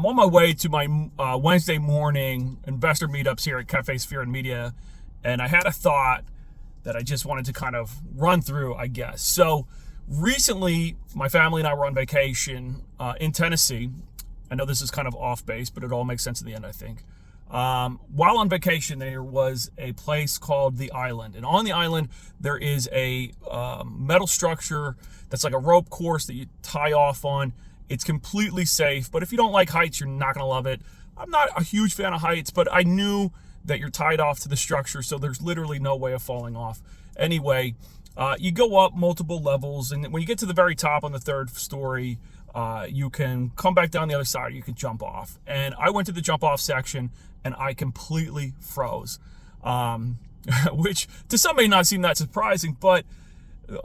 I'm on my way to my Wednesday morning investor meetups here at Cafe Sphere and Media, and I had a thought that I just wanted to kind of run through, I guess. So recently, my family and I were on vacation in Tennessee. I know this is kind of off base, but it all makes sense in the end, I think. While on vacation, there was a place called the Island, and on the island there is a metal structure that's like a rope course that you tie off on. It's completely safe, but if you don't like heights, you're not going to love it. I'm not a huge fan of heights, but I knew that you're tied off to the structure, so there's literally no way of falling off. Anyway, you go up multiple levels, and when you get to the very top on the third story, you can come back down the other side, you can jump off. And I went to the jump off section, and I completely froze, which to some may not seem that surprising, but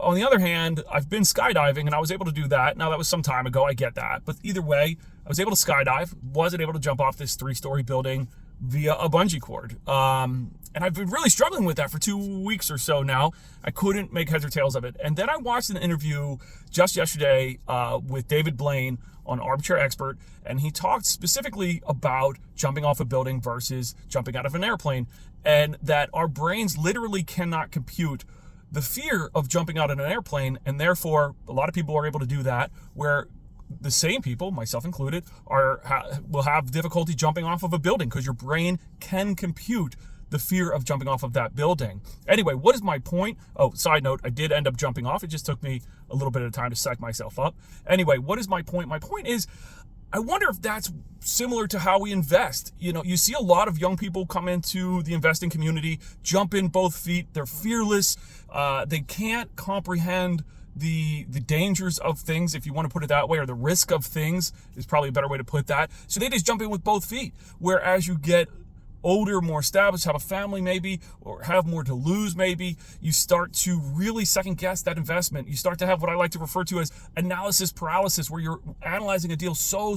on the other hand, I've been skydiving and I was able to do that. Now, that was some time ago, I get that. But either way, I was able to skydive, wasn't able to jump off this 3-story building via a bungee cord. And I've been really struggling with that for 2 weeks or so now. I couldn't make heads or tails of it. And then I watched an interview just yesterday with David Blaine on Armchair Expert, and he talked specifically about jumping off a building versus jumping out of an airplane, and that our brains literally cannot compute the fear of jumping out of an airplane, and therefore a lot of people are able to do that, where the same people, myself included, will have difficulty jumping off of a building because your brain can compute the fear of jumping off of that building. Anyway, what is my point? Oh, side note, I did end up jumping off. It just took me a little bit of time to psych myself up. Anyway, what is my point? My point is, I wonder if that's similar to how we invest. You know, you see a lot of young people come into the investing community, jump in both feet. They're fearless. They can't comprehend the dangers of things, if you want to put it that way, or the risk of things is probably a better way to put that. So they just jump in with both feet. Whereas you get older, more established, have a family maybe, or have more to lose maybe, you start to really second guess that investment. You start to have what I like to refer to as analysis paralysis, where you're analyzing a deal so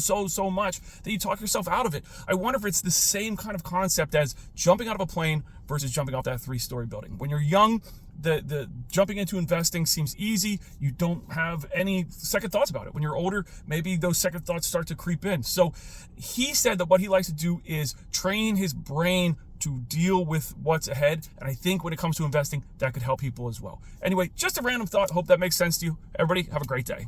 much that you talk yourself out of it. I wonder if it's the same kind of concept as jumping out of a plane versus jumping off that 3-story building. When you're young, the jumping into investing seems easy. You don't have any second thoughts about it. When you're older, maybe those second thoughts start to creep in. So he said that what he likes to do is train his brain to deal with what's ahead. And I think when it comes to investing, that could help people as well. Anyway, just a random thought. Hope that makes sense to you. Everybody, have a great day.